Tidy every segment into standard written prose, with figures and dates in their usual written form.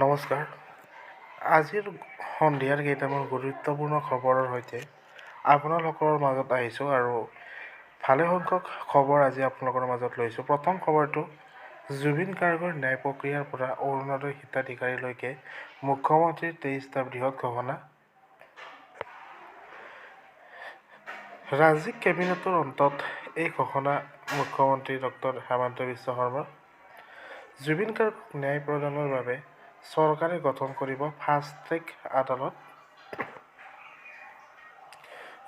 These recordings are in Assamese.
নমস্কাৰ। আজিৰ সন্ধিয়াৰ কেইটামান গুৰুত্বপূৰ্ণ খবৰৰ সৈতে আপোনালোকৰ মাজত আহিছোঁ আৰু ভালে সংখ্যক খবৰ আজি আপোনালোকৰ মাজত লৈছোঁ। প্ৰথম খবৰটো জুবিন গাৰ্গৰ ন্যায় প্ৰক্ৰিয়াৰ পৰা অৰুণোদয় হিতাধিকাৰীলৈকে মুখ্যমন্ত্ৰীৰ 23টা বৃহৎ ঘোষণা। ৰাজ্যিক কেবিনেটৰ অন্তত এই ঘোষণা মুখ্যমন্ত্ৰী ডক্টৰ হিমন্ত বিশ্ব শৰ্মা। জুবিন গাৰ্গক ন্যায় প্ৰদানৰ বাবে চৰকাৰে গঠন কৰিব ফাষ্ট ট্ৰেক আদালত।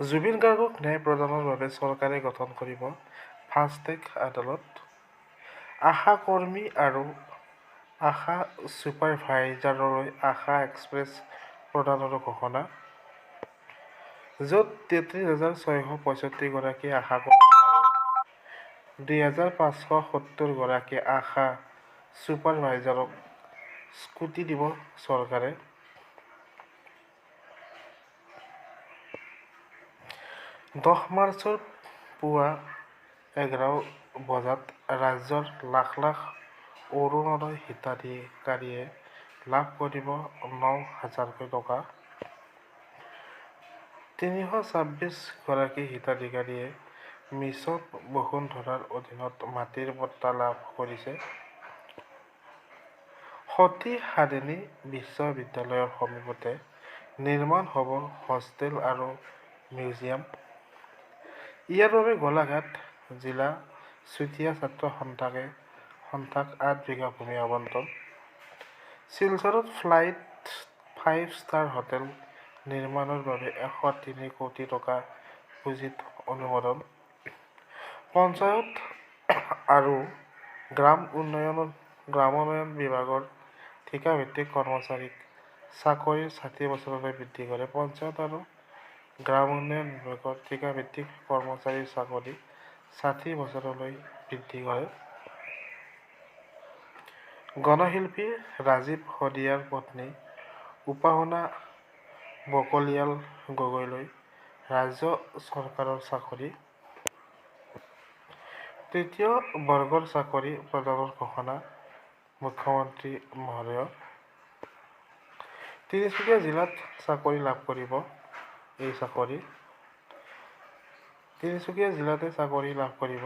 জুবিন গাৰ্গক ন্যায় প্ৰদানৰ বাবে চৰকাৰে গঠন কৰিব ফাষ্ট ট্ৰেক আদালত। আশা কৰ্মী আৰু আশা ছুপাৰভাইজাৰলৈ আশা এক্সপ্ৰেছ প্ৰদানৰো ঘোষণা, য'ত 33,665 গৰাকী আশা কৰ্মী আৰু 2,570 গৰাকী আশা ছুপাৰভাইজাৰক স্কুটি দিব চৰকাৰে। 10 মাৰ্চৰ পুৱা 11 বজাত ৰাজ্যৰ লাখ লাখ অৰুণোদয় হিতাধিকাৰীয়ে লাভ কৰিব 9,000কৈ টকা। 326 গৰাকী হিতাধিকাৰীয়ে মিছন বসুন্ধৰাৰ অধীনত মাটিৰ পট্টা লাভ কৰিছে। সতী সাধিনী বিশ্ববিদ্যালয়ৰ সমীপতে নিৰ্মাণ হ'ব হোষ্টেল আৰু মিউজিয়াম। ইয়াৰ বাবে গোলাঘাট জিলা চুতীয়া ছাত্ৰ সন্থাক 8 বিঘা ভূমি আবণ্টন। শিলচৰত ফ্লাইট 5 ষ্টাৰ হোটেল নিৰ্মাণৰ বাবে 103 কোটি টকা পুঁজিত অনুমোদন। পঞ্চায়ত আৰু গ্ৰাম উন্নয়ন বিভাগৰ ঠিকাভিত্তিক কৰ্মচাৰীক চাকৰিৰ 60 বছৰলৈ বৃদ্ধি কৰে। পঞ্চায়ত আৰু গ্ৰাম উন্নয়ন বিভাগৰ ঠিকাভিত্তিক কৰ্মচাৰীৰ চাকৰি 60 বছৰলৈ বৃদ্ধি কৰে। গণশিল্পী ৰাজীৱ শদিয়াৰ পত্নী উপাসনা বকলিয়াল গগৈলৈ ৰাজ্য চৰকাৰৰ চাকৰি। তৃতীয় বৰ্গৰ চাকৰি প্ৰদানৰ ঘোষণা মুখ্যমন্ত্ৰী মহোদয়ৰ। তিনিচুকীয়া জিলাত চাকৰি লাভ কৰিব। তিনিচুকীয়া জিলাতে চাকৰি লাভ কৰিব।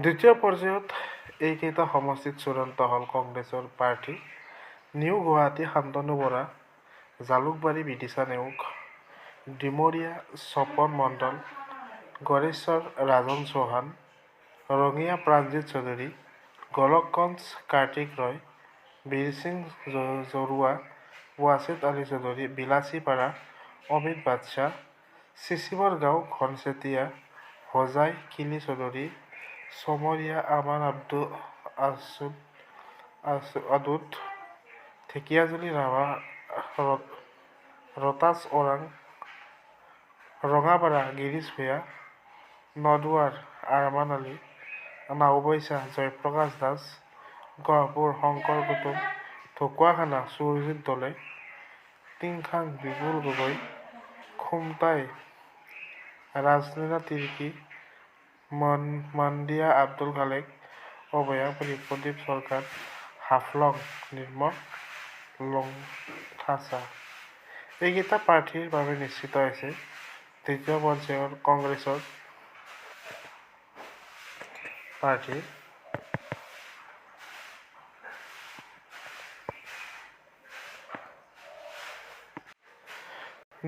দ্বিতীয় পৰ্যায়ত এইকেইটা সমষ্টিত চূড়ান্ত হ'ল কংগ্ৰেছৰ প্ৰাৰ্থী। নিউ গুৱাহাটী শান্তনু বৰা, জালুকবাৰী বিদিশা নেওগ, ডিমৰীয়া স্বপন মণ্ডল, গড়েশ্বৰ ৰাজন চৌহান, ৰঙিয়া প্ৰাণজিৎ চৌধুৰী, গোলকগঞ্জ কাৰ্তিক ৰয়, বীৰসিং জৰুৱা, ৱাছিত আলী চৌধুৰী, বিলাসীপাৰা অমিত বাদশ্বাহ, চিচিবৰ গাঁও ঘনচেতিয়া, হোজাই কিলি চৌধুৰী, চমৰীয়া আমান আদুত, ঢেকিয়াজুলি ৰাভা ৰতাছ ওৰাং, ৰঙাপাৰা গিৰিজ ভূঞা, নদুৱাৰ আৰমান আলী, নাওবৈচা জয়প্ৰকাশ দাস, গহপুৰ শংকৰ কুতুম, ঢকুৱাখানা সুৰজিত দলে, টিংখাং বিপুল গগৈ, খুমটাই ৰাজলীলা তিৰ্কী, মাণ্ডিয়া আব্দুল খালেক, অভয়াপুৰী প্ৰদীপ সৰকাৰ, হাফলং নিৰ্মল লংথাচা। এইকেইটা প্ৰাৰ্থীৰ বাবে নিশ্চিত হৈছে দ্বিতীয় পৰ্যায়ৰ কংগ্ৰেছৰ প্ৰাৰ্থী।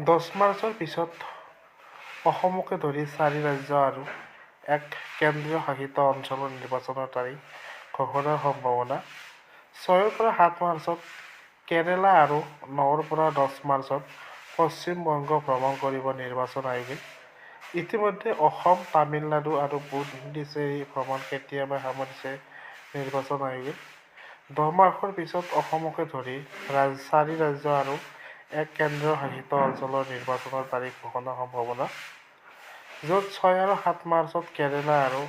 দহ মাৰ্চৰ পিছত অসমকে ধৰি 4 ৰাজ্য আৰু 1 কেন্দ্ৰীয় শাসিত অঞ্চলৰ নিৰ্বাচনৰ তাৰিখ ঘোষণাৰ সম্ভাৱনা। 6ৰ পৰা 7 মাৰ্চত কেৰালা আৰু 9ৰ পৰা 10 মাৰ্চত পশ্চিম বংগ ভ্ৰমণ কৰিব নিৰ্বাচন আয়োগে। ইতিমধ্যে অসম, তামিলনাডু আৰু পুডুচেৰী ভ্ৰমণ কেতিয়াবাই সামৰিছে নিৰ্বাচন আয়োগে। 10 মাৰ্চৰ পিছত অসমকে ধৰি 4 ৰাজ্য আৰু 1 কেন্দ্ৰীয় শাসিত অঞ্চলৰ নিৰ্বাচনৰ তাৰিখ ঘোষণাৰ সম্ভাৱনা, য'ত 6 আৰু 7 মাৰ্চত কেৰালা আৰু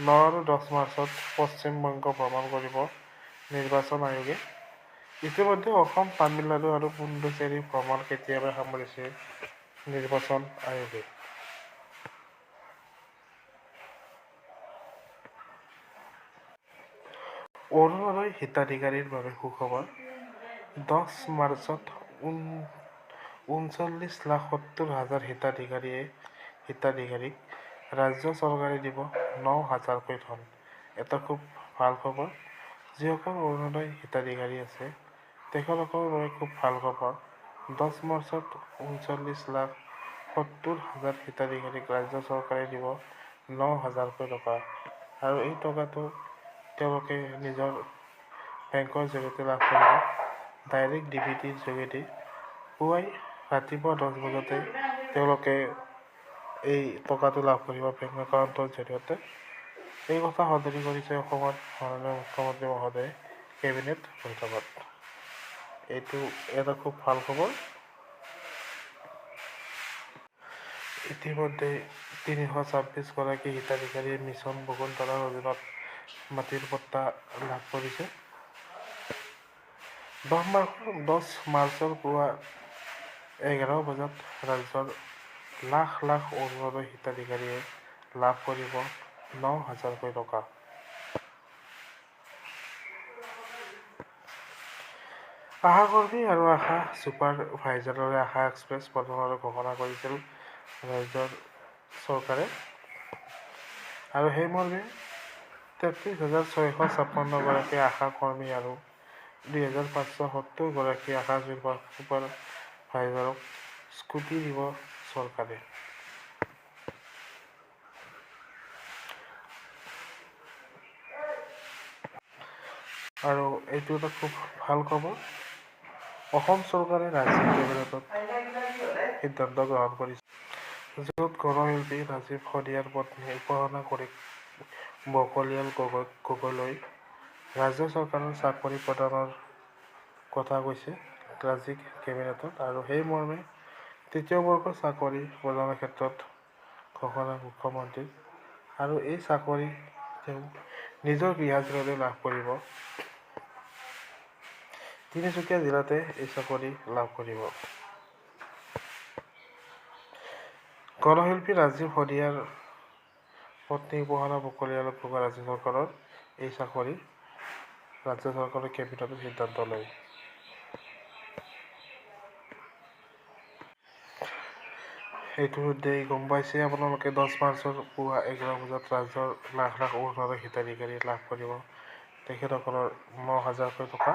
9 আৰু 10 মাৰ্চত পশ্চিম বংগ ভ্ৰমণ কৰিব নিৰ্বাচন আয়োগে। ইতিমধ্যে অসম, তামিলনাডু আৰু পুডুচেৰী ভ্ৰমণ কেতিয়াবা সামৰিছে নিৰ্বাচন আয়োগে। অৰুণোদয় হিতাধিকাৰীৰ বাবে সুখবৰ। 10 মাৰ্চত 39,70,000 হিতাধিকাৰীক ৰাজ্য চৰকাৰে দিব 9,000কৈ ধন। এটা খুব ভাল খবৰ। যিসকল অৰুণোদয় হিতাধিকাৰী আছে তেখেতলোকৰ বাবে খুব ভাল খবৰ। 10 মাৰ্চত 39,70,000 হিতাধিকাৰীক ৰাজ্য চৰকাৰে দিব 9,000কৈ টকা। আৰু এই টকাটো তেওঁলোকে নিজৰ বেংকৰ জৰিয়তে লাভ কৰিব। ডাইৰেক্ট ডিবিটিৰ যোগেদি পুৱাই ৰাতিপুৱা 10 বজাতে তেওঁলোকে এই টকাটো লাভ কৰিব বেংক একাউণ্টৰ জৰিয়তে। এই কথা সদৰি কৰিছে অসমৰ মাননীয় মুখ্যমন্ত্ৰী মহোদয়ে কেবিনেট বৈঠকত। এইটো এটা খুব ভাল খবৰ। ইতিমধ্যে 326গৰাকী হিতাধিকাৰীয়ে মিছন বসুন্ধৰাৰ অধীনত মাটিৰ পট্টা লাভ কৰিছে। 10 মাৰ্চৰ পুৱা 11 বজাত ৰাজ্যৰ লাখ লাখ অৰুণোদয় হিতাধিকাৰীয়ে লাভ কৰিব 9,000কৈ টকা। আশা কৰ্মী আৰু আশা ছুপাৰ ভাইজাৰৰে আশা এক্সপ্ৰেছ প্ৰদানৰ ঘোষণা কৰিছিল ৰাজ্যৰ চৰকাৰে। আৰু সেইমৰ্মে 33,656গৰাকী আশা কৰ্মী আৰু 2,570গৰাকী আশা ছুপাৰ ভাইজাৰক স্কুটি দিব চৰকাৰে। আৰু এইটো এটা খুব ভাল খবৰ। অসম চৰকাৰে ৰাজ্যিক কেবিনেটত সিদ্ধান্ত গ্ৰহণ কৰিছে, য'ত গণশিল্পী ৰাজীৱ শদিয়াৰ পত্নী উপাসনা বকলিয়াল গগৈলৈ ৰাজ্য চৰকাৰৰ চাকৰি প্ৰদানৰ কথা কৈছে ৰাজ্যিক কেবিনেটত। আৰু সেই মৰ্মে তৃতীয় বৰ্গৰ চাকৰি প্ৰদানৰ ক্ষেত্ৰত ঘোষণা মুখ্যমন্ত্ৰীৰ। আৰু এই চাকৰি তেওঁ নিজৰ গৃহাজীনতে লাভ কৰিব। তিনিচুকীয়া জিলাতে এই চাকৰি লাভ কৰিব। গণশিল্পী ৰাজীৱ শদিয়াৰ পত্নী উপাসনা বকলিয়াল গগৈ ৰাজ্য চৰকাৰৰ এই চাকৰি ৰাজ্য চৰকাৰৰ কেবিনেটত সিদ্ধান্ত লয়। এইটো গম পাইছে আপোনালোকে 10 মাৰ্চৰ পুৱা 11 বজাত ৰাজ্যৰ লাখ লাখ অৰুণোদয় হিতাধিকাৰী লাভ কৰিব তেখেতসকলৰ 9,000কৈ টকা।